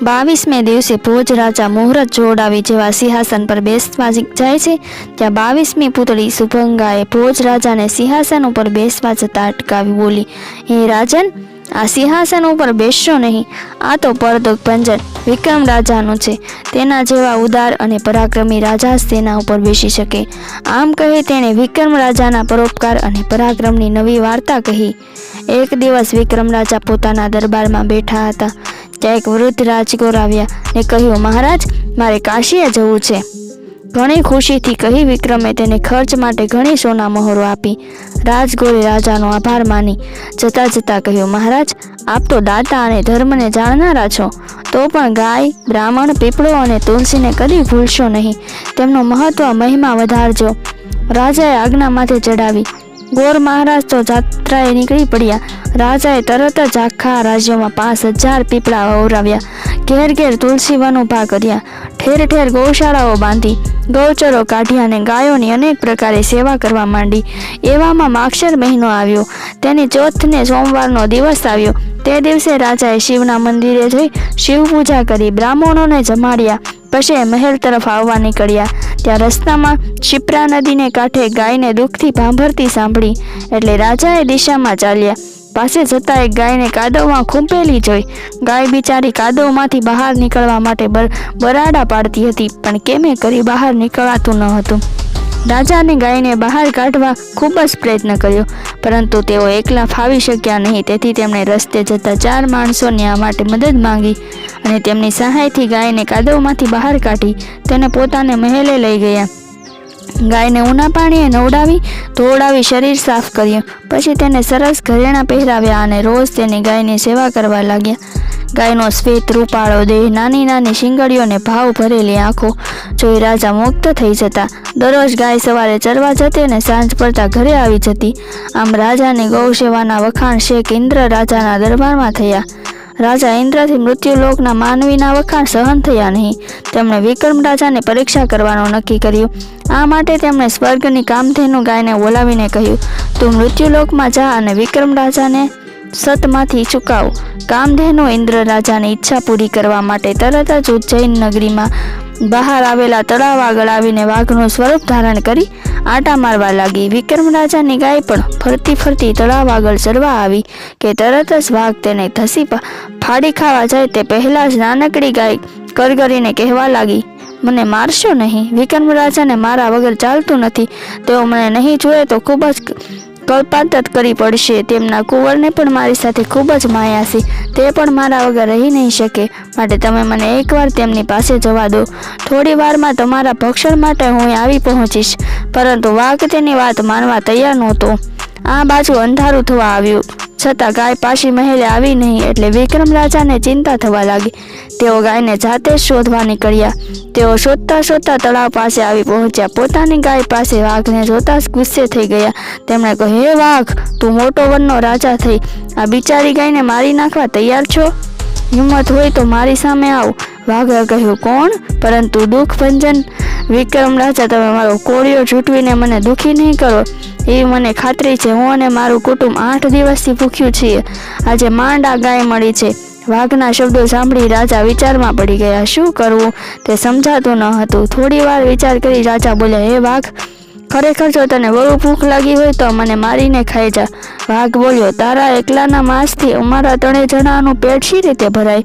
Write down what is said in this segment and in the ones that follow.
22મે દિવસે ભોજ રાજા મુહૂર્ત જોડાવી જેવા સિંહાસન પર બેસવા જાય છે ત્યાં 22મી પુતળી સુભંગાએ ભોજ રાજાને સિંહાસન ઉપર બેસવા જતા અટકાવી બોલી, હે રાજન, આ સિંહાસન ઉપર બેસશો નહીં. આ તો પરદોગ ભંજન વિક્રમ રાજાનું છે. તેના જેવા ઉદાર અને પરાક્રમી રાજા જ તેના ઉપર બેસી શકે. આમ કહી તેણે વિક્રમ રાજાના પરોપકાર અને પરાક્રમની નવી વાર્તા કહી. એક દિવસ વિક્રમ રાજા પોતાના દરબારમાં બેઠા હતા ત્યાં એક વૃદ્ધ રાજગોર આવ્યા ને કહ્યું, મહારાજ, મારે કાશીએ જવું છે. ઘણી ખુશીથી કહી વિક્રમે તેને ખર્ચ માટે ઘણી સોના મહોરો આપી. રાજગોરે રાજાનો આભાર માની જતા જતા કહ્યું, મહારાજ, આપ તો દાતા અને ધર્મને જાણનારા છો, તો પણ ગાય, બ્રાહ્મણ, પીપળો અને તુલસીને કદી ભૂલશો નહીં. તેમનું મહત્વ મહિમા વધારજો. રાજાએ આજ્ઞા માથે ચડાવી. ગોર મહારાજ તો જાત્રાએ નીકળી પડ્યા. રાજાએ તરત જ આખા રાજ્યમાં 5000 પીપળા વવરાવ્યા. ઘેર ઘેર તુલસી વન ઊભા કર્યા. ઠેર ઠેર ગૌશાળાઓ બાંધી, ગૌચરો કાઢ્યા અને ગાયોની અનેક પ્રકારે સેવા કરવા માંડી. એવામાં માગશર મહિનો આવ્યો. તેની ચોથને સોમવારનો દિવસ આવ્યો. તે દિવસે રાજાએ શિવના મંદિરે જઈ શિવ પૂજા કરી, બ્રાહ્મણોને જમાડ્યા. પછી મહેલ તરફ આવવા નીકળ્યા. ત્યાં રસ્તામાં શિપ્રા નદીને કાંઠે ગાયને દુઃખથી ભાંભરતી સાંભળી એટલે રાજાએ દિશામાં ચાલ્યા. પાસે જતા એક ગાયને કાદવમાં ખૂંપેલી જોઈ. ગાય બિચારી કાદવમાંથી બહાર નીકળવા માટે બરાડા પાડતી હતી, પણ કેમે કરી બહાર નીકળાતું ન હતું. રાજાને ગાયને બહાર કાઢવા ખૂબ જ પ્રયત્ન કર્યો, પરંતુ તેઓ એકલા ફાવી શક્યા નહીં. તેથી તેમણે રસ્તે જતા 4 માણસોને આ માટે મદદ માંગી અને તેમની સહાયથી ગાયને કાદવમાંથી બહાર કાઢી તેને પોતાને મહેલે લઈ ગયા. ગાયને ઊના પાણીએ નવડાવી ધોવડાવી શરીર સાફ કર્યું. પછી તેને સરસ ઘરેણાં પહેરાવ્યા અને રોજ તેની ગાયની સેવા કરવા લાગ્યા. ગાયનો શ્વેત રૂપાળો દેહ, નાની નાની શિંગડીઓને ભાવ ભરેલી આંખો જોઈ રાજા મુગ્ધ થઈ જતા. દરરોજ ગાય સવારે ચરવા જતી અને સાંજ પડતા ઘરે આવી જતી. આમ રાજાની ગૌ સેવાના વખાણ શેખ ઇન્દ્ર રાજાના દરબારમાં થયા. રાજા ઇન્દ્રથી મૃત્યુલોકના માનવીના વખાણ સહન થયા નહીં. તેમણે વિક્રમ રાજાને પરીક્ષા કરવાનું નક્કી કર્યું. આ માટે તેમણે સ્વર્ગની કામધેનુ ગાયને બોલાવીને કહ્યું, તું મૃત્યુલોકમાં જા અને વિક્રમ રાજાને સતમાંથી ચૂકાવ. કામધેનુ ઇન્દ્ર રાજાની ઈચ્છા પૂરી કરવા માટે તરત જ ઉજ્જૈન નગરીમાં બહાર આવેલા તળાવ આગળ આવીને વાઘનું સ્વરૂપ ધારણ કરી આટા મારવા લાગી. વિક્રમ રાજાની ગાય પણ ફરતી ફરતી તળાવ આગળ ચરવા આવી કે તરત જ વાઘ તેને ધસી ફાડી ખાવા જાય તે પહેલાં જ નાનકડી ગાય કરગરીને કહેવા લાગી, મને મારશો નહીં. વિક્રમ રાજાને મારા વગર ચાલતું નથી. તેઓ મને નહીં જોયે તો ખૂબ જ કલ્પાંતર કરી પડશે. તેમના કુંવરને પણ મારી સાથે ખૂબ જ માયા છે. તે પણ મારા વગર રહી નહીં શકે. માટે તમે મને એકવાર તેમની પાસે જવા દો. થોડી વારમાં તમારા ભક્ષણ માટે હું આવી પહોંચીશ. પરંતુ વાઘ તેની વાત માનવા તૈયાર નહોતો. આ બાજુ અંધારું થવા આવ્યું છતાં ગાય પાછી મહેલે આવી નહીં એટલે વિક્રમ રાજાને ચિંતા થવા લાગી. તેઓ ગાયને જાતે જ શોધવા નીકળ્યા. તેઓ શોધતા શોધતા તળાવ પાસે આવી પહોંચ્યા. પોતાની ગાય પાસે વાઘને જોતા જ ગુસ્સે થઈ ગયા. તેમણે કહ્યું, હે વાઘ, તું મોટો વનનો રાજા થઈ આ બિચારી ગાયને મારી નાખવા તૈયાર છો? હિંમત હોય તો મારી સામે આવ. વાઘે કહ્યું, કોણ? પરંતુ દુઃખ ભંજન વિક્રમ રાજા, તમે મારો કોળિયો ઝૂંટવીને મને દુઃખી નહીં કરો એવી મને ખાતરી છે. હું અને મારું કુટુંબ 8 દિવસથી ભૂખ્યું છીએ. આજે માંડ આ ગાય મળી છે. વાઘના શબ્દો સાંભળી રાજા વિચારમાં પડી ગયા. શું કરવું તે સમજાતું ન હતું. થોડી વાર વિચાર કરી રાજા બોલ્યા, હે વાઘ, ખરેખર જો તને બહુ ભૂખ લાગી હોય તો મને મારીને ખાઈ જા. વાઘ બોલ્યો, તારા એકલાના માંસથી અમારા 3 જણાનું પેટ શી રીતે ભરાય?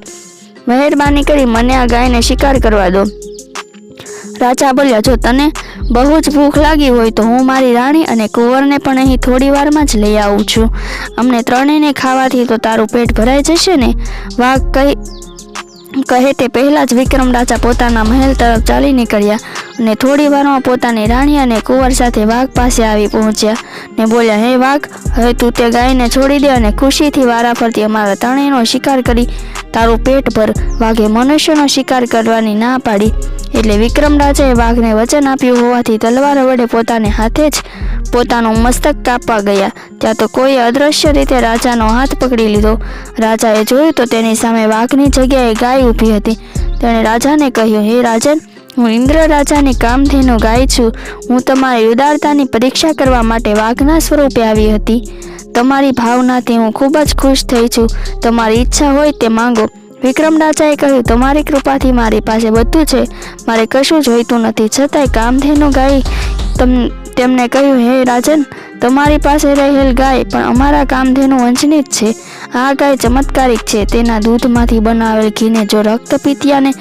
મહેરબાની કરી મને આ ગાયને શિકાર કરવા દો. રાજા બોલ્યા, જો તને બહુ જ ભૂખ લાગી હોય તો હું મારી રાણી અને કુંવરને પણ અહીં થોડી વારમાં જ લઈ આવું છું. અમને 3ને ખાવાથી તો તારું પેટ ભરાઈ જશે ને? વાઘ કહે તે પહેલાં જ વિક્રમ રાજા પોતાના મહેલ તરફ ચાલી નીકળ્યા અને થોડી વારમાં પોતાની રાણી અને કુંવર સાથે વાઘ પાસે આવી પહોંચ્યા ને બોલ્યા, હે વાઘ, હવે તું તે ગાયને છોડી દે અને ખુશીથી વારાફરતી અમારા 3નો શિકાર કરી તારું પેટ ભર. વાઘે મનુષ્યનો શિકાર કરવાની ના પાડી એટલે વિક્રમ રાજાએ વાઘને વચન આપ્યું હોવાથી તલવાર વડે પોતાને હાથે જ પોતાનું મસ્તક કાપવા ગયા. ત્યાં તો કોઈ અદ્રશ્ય રીતે રાજાનો હાથ પકડી લીધો. રાજાએ જોયું તો તેની સામે વાઘની જગ્યાએ ગાય ઊભી હતી. તેણે રાજાને કહ્યું, હે રાજન, હું ઇન્દ્ર રાજાની કામધેનુ ગાય છું. હું તમારી ઉદારતાની પરીક્ષા કરવા માટે વાઘના સ્વરૂપે આવી હતી. તમારી ભાવનાથી હું ખૂબ જ ખુશ થઈ છું. તમારી ઈચ્છા હોય તે માંગો. વિક્રમ રાજાએ કહ્યું, તમારી કૃપાથી મારી પાસે બધું છે, મારે કશું જોઈતું નથી. છતાંય કામધેનુ ગાય તેમને કહ્યું, હે રાજન, તમારી પાસે રહેલ ગાય પણ અમારા કામધેનુ વંશની જ છે. આ ગાય ચમત્કારિક છે. તેના દૂધમાંથી બનાવેલ ઘીને જો રક્તપિતિયાને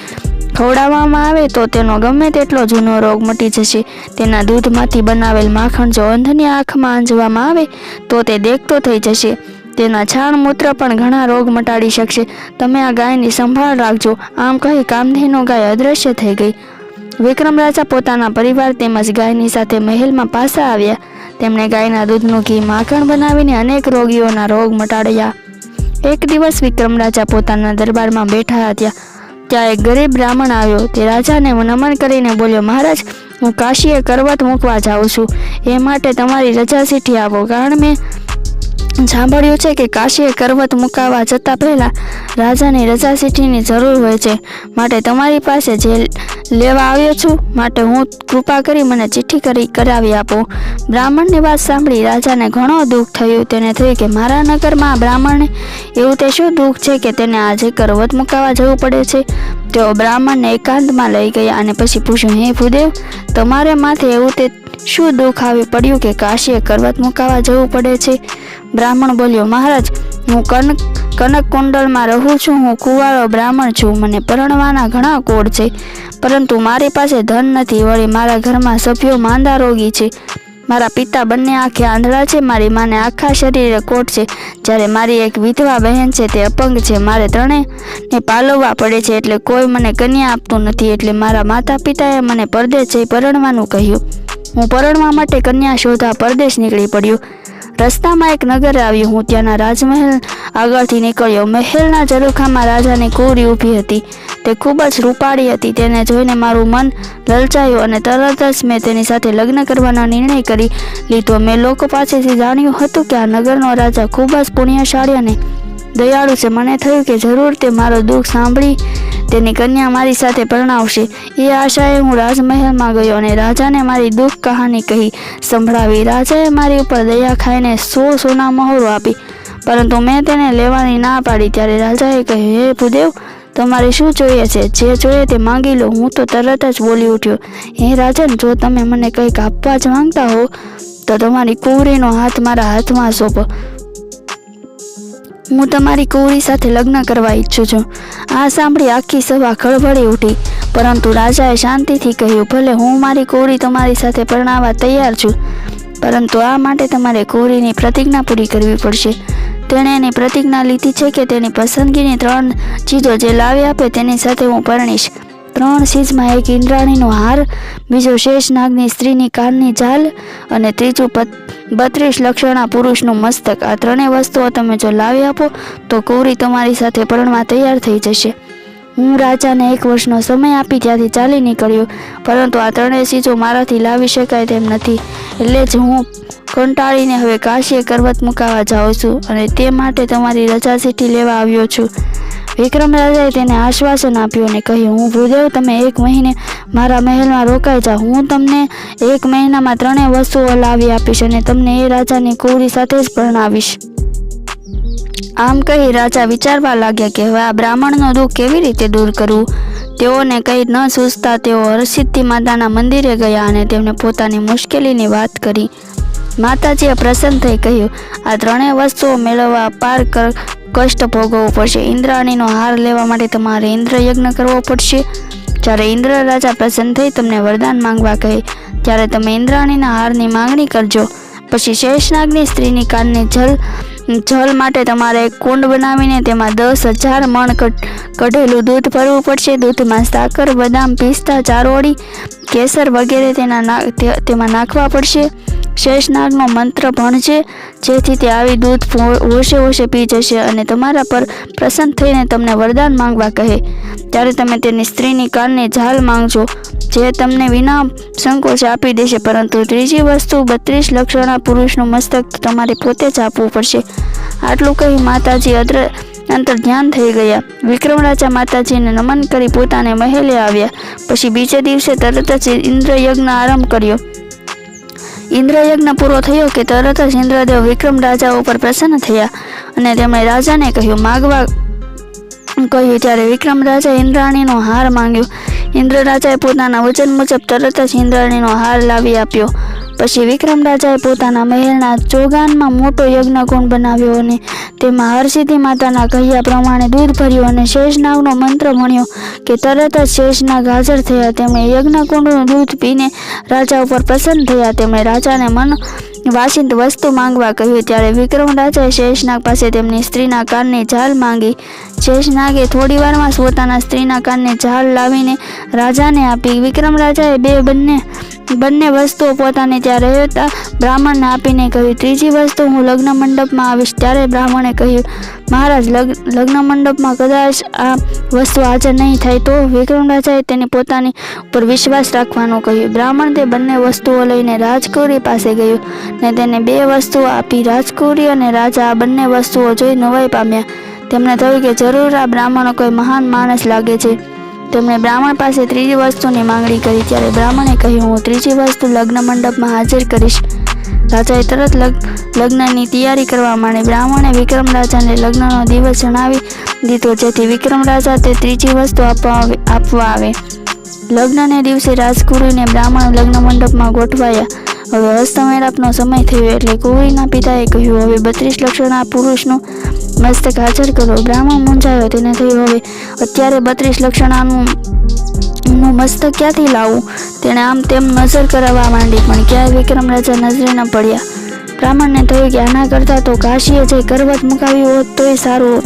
ખવડાવવામાં આવે તો તેનો ગમે તેટલો જૂનો રોગ મટી જશે. તેના દૂધમાંથી બનાવેલ માખણ જો અંધની આંખમાં આંજવામાં આવે તો તે દેખતો થઈ જશે. તેના છાણ મૂત્ર પણ ઘણા રોગ મટાડી શકશે. તમે આ ગાયની સંભાળ રાખજો. આમ કહી કામધેનુ ગાય અદૃશ્ય થઈ ગઈ. વિક્રમ રાજા પોતાના પરિવાર તેમજ ગાયની સાથે મહેલમાં પાછા આવ્યા. તેમણે ગાયના દૂધનું ઘી માખણ બનાવીને અનેક રોગીઓના રોગ મટાડ્યા. એક દિવસ વિક્રમ રાજા પોતાના દરબારમાં બેઠા હતા. ત્યાં એક ગરીબ બ્રાહ્મણ આવ્યો. તે રાજાને નમન કરીને બોલ્યો, મહારાજ, હું કાશીએ કરવત મૂકવા જાઉં છું. એ માટે તમારી રજા ચીઠી આપો, કારણ મેં સાંભળ્યું છે કે કાશીએ કરવત મુકાવા જતાં પહેલાં રાજાની રજા ચીઠીની જરૂર હોય છે. માટે તમારી પાસે જે લેવા આવ્યો છું, માટે હું કૃપા કરી મને ચિઠ્ઠી કરાવી આપો. બ્રાહ્મણની વાત સાંભળી રાજાને ઘણો દુઃખ થયું. તેને થયું કે મારા નગરમાં આ બ્રાહ્મણને એવું તે શું દુઃખ છે કે તેને આજે કરવત મુકાવા જવું પડે છે. તેઓ બ્રાહ્મણને એકાંતમાં લઈ ગયા અને પછી પૂછ્યું, હે ભૂદેવ, તમારે માથે એવું તે શું દુઃખ આવી પડ્યું કે કાશીએ કરવત મુકાવા જવું પડે છે? બ્રાહ્મણ બોલ્યો, મહારાજ, હું કનક કુંડલમાં રહું છું. હું કુંવારો બ્રાહ્મણ છું. મને પરણવાના ઘણા કોડ છે, પરંતુ મારી પાસે ધન નથી. વળી મારા ઘરમાં સભ્યો માંદા રોગી છે. મારા પિતા બંને આંખે આંધળા છે. મારી માને આખા શરીરે કોટ છે. જ્યારે મારી એક વિધવા બહેન છે, તે અપંગ છે. મારે ત્રણેયને પાલવવા પડે છે, એટલે કોઈ મને કન્યા આપતું નથી. એટલે મારા માતા પિતાએ મને પરદેશ જઈ પરણવાનું કહ્યું. હું પરણવા માટે કન્યા શોધવા પરદેશ નીકળી પડ્યો. રસ્તામાં એક નગર આવ્યું. હું ત્યાંના રાજમહેલ આગળથી નીકળ્યો. મહેલના ઝરૂખામાં રાજાની કુંવરી ઊભી હતી. તે ખૂબ જ રૂપાળી હતી. તેને જોઈને મારું મન લલચાયું અને તરત જ મેં તેની સાથે લગ્ન કરવાનો નિર્ણય કરી લીધો. મેં લોકો પાસેથી જાણ્યું હતું કે આ નગરનો રાજા ખૂબ જ પુણ્યશાળી અને દયાળુ છે. મને થયું કે જરૂર તે મારો દુઃખ સાંભળી તેની કન્યા મારી સાથે પરણાવશે. એ આશાએ હું રાજમહેલમાં ગયો અને રાજાને મારી દુઃખ કહાની કહી સંભળાવી. રાજાએ મારી ઉપર દયા ખાઈને 100 સોના મહોરો આપી, પરંતુ મેં તેને લેવાની ના પાડી. ત્યારે રાજાએ કહ્યું, હે ભૂદેવ, તમારે શું જોઈએ છે? જે જોઈએ તે માંગી લો. હું તો તરત જ બોલી ઉઠ્યો, હે રાજન, જો તમે મને કંઈક આપવા જ માંગતા હો તો તમારી કુંવરીનો હાથ મારા હાથમાં સોંપો. હું તમારી કુંવરી સાથે લગ્ન કરવા ઈચ્છું છું. આ સાંભળી આખી સભા ખળભળી ઉઠી, પરંતુ રાજાએ શાંતિથી કહ્યું, ભલે, હું મારી કુંવરી તમારી સાથે પરણાવવા તૈયાર છું, પરંતુ આ માટે તમારે કુંવરીની પ્રતિજ્ઞા પૂરી કરવી પડશે. તેણે એની પ્રતિજ્ઞા લીધી છે કે તેની પસંદગીની 3 ચીજો જે લાવી આપે તેની સાથે હું પરણીશ. 3 ચીજમાં એક ઇન્દ્રાણીનો હાર, બીજો શેષનાગની સ્ત્રીની કાનની ઝાલ અને ત્રીજું 32 લક્ષણા પુરુષનું મસ્તક. આ 3 વસ્તુઓ તમે જો લાવી આપો તો કુંવરી તમારી સાથે પરણવા તૈયાર થઈ જશે. હું રાજાને 1 વર્ષનો સમય આપી ત્યાંથી ચાલી નીકળ્યો, પરંતુ આ 3 ચીજો મારાથી લાવી શકાય તેમ નથી. એટલે જ હું કંટાળીને હવે કાશીએ કરવત મુકાવા જાઉં છું અને તે માટે તમારી રજા ચીઠી લેવા આવ્યો છું. વિક્રમ રાજાએ તેને આશ્વાસન આપ્યું અને કહ્યું, હું ભૂદેવ, તમે 1 મહિને મારા મહેલમાં રોકાઈ જાઓ. હું તમને 1 મહિનામાં 3 વસ્તુઓ લાવી આપીશ અને તમને એ રાજાની કુંવરી સાથે જ પરણાવીશ. આમ કહી રાજા વિચારવા લાગ્યા કે હવે આ બ્રાહ્મણનો દુઃખ કેવી રીતે દૂર કરવું. તેઓને કંઈ ન સૂઝતા તેઓ હરસિદ્ધિ માતાના મંદિરે ગયા અને તેમને પોતાની મુશ્કેલીની વાત કરી. માતાજીએ પ્રસન્ન થઈ કહ્યું, આ 3 વસ્તુઓ મેળવવા પાર કષ્ટ ભોગવવું પડશે. ઇન્દ્રાણીનો હાર લેવા માટે તમારે ઇન્દ્રયજ્ઞ કરવો પડશે. જ્યારે ઇન્દ્ર રાજા પ્રસન્ન થઈ તમને વરદાન માંગવા કહે ત્યારે તમે ઇન્દ્રાણીના હારની માંગણી કરજો. પછી શેષનાગની સ્ત્રીની કાનની જલ માટે તમારે એક કુંડ બનાવીને તેમાં 10,000 મણ કઢેલું દૂધ ભરવું પડશે. દૂધમાં સાકર, બદામ, પિસ્તા, ચારોળી, કેસર વગેરે તેમાં નાખવા પડશે. શેષનાગનો મંત્ર ભણજે, જેથી તે આવી દૂધ હોશે હોશે પી જશે અને તમારા પર પ્રસન્ન થઈને તમને વરદાન માંગવા કહે ત્યારે તમે તેની સ્ત્રીની કાનની ઝાલ માંગજો, જે તમને વિના સંકોચ આપી દેશે. પરંતુ ત્રીજી વસ્તુ 32 લક્ષણા પુરુષનું મસ્તક તમારે પોતે જ આપવું પડશે. આટલું કહી માતાજી અંતર ધ્યાન થઈ ગયા. વિક્રમ રાજા માતાજીને નમન કરી પોતાને મહેલે આવ્યા. પછી બીજે દિવસે તરત જ ઇન્દ્રયજ્ઞ આરંભ કર્યો. ઇન્દ્રયજ્ઞ પૂરો થયો કે તરત જ ઇન્દ્રદેવ વિક્રમ રાજા ઉપર પ્રસન્ન થયા અને તેમણે રાજાને કહ્યું, કહ્યું ત્યારે વિક્રમ રાજાએ ઇન્દ્રાણીનો હાર માંગ્યો. ઇન્દ્ર રાજાએ પોતાના વચન મુજબ તરત જ ઇન્દ્રાણીનો હાર લાવી આપ્યો. પછી વિક્રમ રાજાએ પોતાના મહેલના ચોગાનમાં મોટો યજ્ઞકુંડ બનાવ્યો અને તેમાં હરસિદ્ધિ માતાના કહ્યા પ્રમાણે દૂધ ભર્યું અને શેષનાગનો મંત્ર ભણ્યો કે તરત જ શેષનાગ હાજર થયા. તેમણે યજ્ઞકુંડનું દૂધ પીને રાજા ઉપર પ્રસન્ન થયા. તેમણે રાજાને મન વાસિંદ વસ્તુ માંગવા કહ્યું. ત્યારે વિક્રમ રાજાએ શેષનાગ પાસે તેમની સ્ત્રીના કાનની ઝાલ માંગી. શેષનાગે થોડી વારમાં પોતાના સ્ત્રીના કાનની ઝાલ લાવીને રાજાને આપી. વિક્રમ રાજાએ બંને વસ્તુઓ પોતાને ત્યાં રહેતા બ્રાહ્મણને આપીને કહ્યું, ત્રીજી વસ્તુ હું લગ્ન મંડપમાં આવીશ. ત્યારે બ્રાહ્મણે કહ્યું, મહારાજ, લગ્ન મંડપમાં કદાચ આ વસ્તુ હાજર નહીં થાય તો? વિક્રમ રાજાએ તેની પોતાની ઉપર વિશ્વાસ રાખવાનું કહ્યું. બ્રાહ્મણ તે બંને વસ્તુઓ લઈને રાજકુમારી પાસે ગયો ને તેને 2 વસ્તુઓ આપી. રાજકુમારી અને રાજા આ બંને વસ્તુઓ જોઈ નવાઈ પામ્યા. તેમને થયું કે જરૂર આ બ્રાહ્મણો કોઈ મહાન માણસ લાગે છે. તેમણે બ્રાહ્મણ પાસે ત્રીજી વસ્તુની માંગણી કરી. ત્યારે બ્રાહ્મણે કહ્યું, હું ત્રીજી વસ્તુ લગ્ન મંડપમાં હાજર કરીશ. રાજાએ તરત લગ્નની તૈયારી કરવા માંડી. બ્રાહ્મણે વિક્રમ રાજાને લગ્નનો દિવસ જણાવી દીધો જેથી વિક્રમ રાજા તે ત્રીજી વસ્તુ આપવા આવે. લગ્નને દિવસે રાજકુમારીને બ્રાહ્મણ લગ્ન મંડપમાં ગોઠવાયા. હવે હસ્તમેળાપનો સમય થયો એટલે કુંવરીના પિતાએ કહ્યું, હવે 32 લક્ષણા પુરુષનું મસ્તક હાજર કરો. બ્રાહ્મણ મૂંઝાયો. તેને થયું, હવે અત્યારે 32 લક્ષણાનું મસ્તક ક્યાંથી લાવવું? તેણે આમ તેમ નજર કરાવવા માંડી પણ ક્યાંય વિક્રમ રાજા નજરે ન પડ્યા. બ્રાહ્મણને થયું કે આના કરતાં તો કાશીએ જઈ કરવત મુકાવ્યું હોત તોય સારું હોત.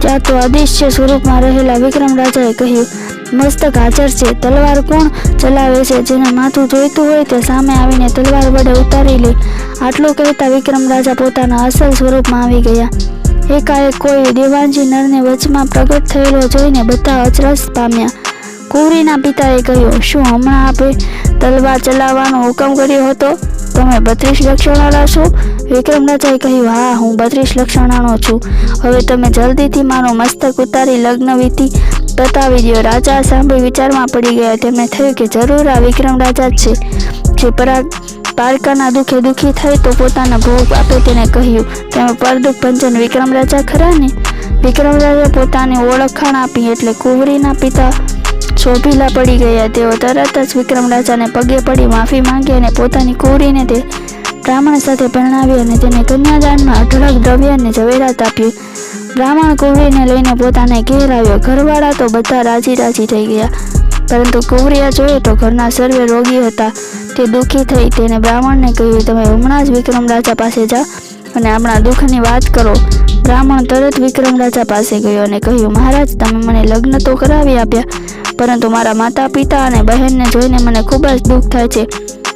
ત્યાં તો અદૃશ્ય સ્વરૂપમાં રહેલા વિક્રમ રાજાએ કહ્યું, મસ્તક હાજર છે. તલવાર કોણ ચલાવે છે? જેને માથું જોઈતું હોય તે સામે આવીને તલવાર વડે ઉતારી લે. આટલું કહેતા વિક્રમ રાજા પોતાના અસલ સ્વરૂપમાં આવી ગયા. એકાએક કોઈ દેવાંજી નરને વચમાં પ્રગટ થયેલો જોઈને બધા અચરજ પામ્યા. કુંવરીના પિતાએ કહ્યું, શું હમણાં આપે તલવાર ચલાવવાનો હુકમ કર્યો હતો? તમે 32 લક્ષણાના છો? વિક્રમ રાજાએ કહ્યું, હા, હું 32 લક્ષણાનો છું. હવે તમે જલ્દીથી મારું મસ્તક ઉતારી લગ્ન વિધિ બતાવી દો. રાજા સાંભળી વિચારમાં પડી ગયા. તેમને થયું કે જરૂર આ વિક્રમ રાજા જ છે જે પારકાના દુઃખે દુઃખી થાય તો પોતાના ભોગ આપે. તેને કહ્યું, તેમાં પરદુખ ભંજન વિક્રમ રાજા ખરા ને? વિક્રમ રાજાએ પોતાની ઓળખાણ આપી એટલે કુંવરીના પિતા શોભીલા પડી ગયા. તેઓ તરત જ વિક્રમ રાજાને પગે પડી માફી માંગી અને પોતાની કુંવરીને તે બ્રાહ્મણ સાથે પરણાવી અને તેને કન્યાદાનમાં અઢળક દ્રવ્ય અને ઝવેરાત આપ્યું. બ્રાહ્મણ કુંવરીને લઈને પોતાને ઘેર આવ્યો. ઘરવાળા તો બધા રાજી થઈ ગયા પરંતુ કુંવરીએ જોયે તો ઘરના સર્વે રોગી હતા. તે દુઃખી થઈ. તેને બ્રાહ્મણને કહ્યું, તમે હમણાં જ વિક્રમ રાજા પાસે જાઓ અને આપણા દુઃખની વાત કરો. બ્રાહ્મણ તરત વિક્રમ રાજા પાસે ગયો અને કહ્યું, મહારાજ, તમે મને લગ્ન તો કરાવી આપ્યા પરંતુ મારા માતા પિતા અને બહેનને જોઈને મને ખૂબ જ દુઃખ થાય છે.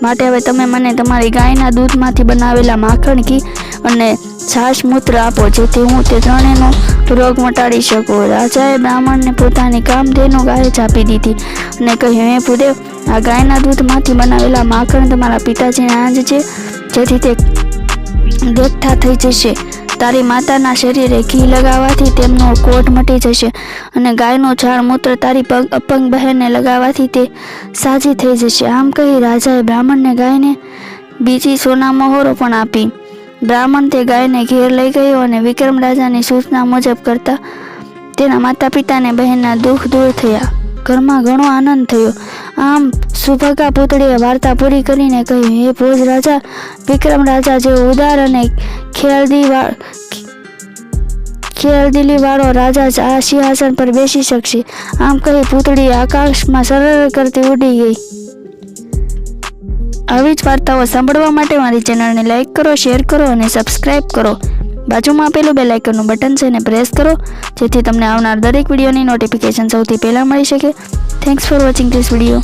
માટે હવે તમે મને તમારી ગાયના દૂધમાંથી બનાવેલા માખણ, ઘી અને છાશ મૂત્ર આપો જેથી હું તે ત્રણેયનો રોગ મટાડી શકું. રાજાએ બ્રાહ્મણને પોતાની કામધેનુ ગાય આપી દીધી અને કહ્યું, હે ભૂદેવ, આ ગાયના દૂધમાંથી બનાવેલા માખણ તમારા પિતાજીને આંજજે જેથી તે દેખતા થઈ જશે. તારી માતાના શરીરે ઘી લગાવવાથી તેમનો કોઢ મટી જશે અને ગાયનું છાણ મૂત્ર તારી અપંગ બહેનને લગાવવાથી તે સાજી થઈ જશે. આમ કહી રાજાએ બ્રાહ્મણને ગાયને બીજી સોના મહોરો પણ આપી. બ્રાહ્મણ તે ગાયને ઘેર લઈ ગયો અને વિક્રમ રાજાની સૂચના મુજબ કરતા તેના માતા પિતાને બહેનના દુઃખ દૂર થયા. ઘરમાં ઘણો આનંદ થયો. આમ સુભગા પુતળીએ વાર્તા પૂરી કરીને કહ્યું, હે ભોજ રાજા, વિક્રમ રાજા જેવો ઉદાર અને ખેલદિલી વાળો રાજા જ આ સિંહાસન પર બેસી શકશે. આમ કહી પુતળી આકાશમાં સરળ કરતી ઉડી ગઈ. આવી જ વાર્તાઓ સાંભળવા માટે મારી ચેનલને લાઈક કરો, શેર કરો અને સબસ્ક્રાઈબ કરો. બાજુમાં આપેલું બેલ આઇકનનું બટન છે એને પ્રેસ કરો જેથી તમને આવનાર દરેક વિડીયોની નોટિફિકેશન સૌથી પહેલાં મળી શકે. Thanks for watching this video.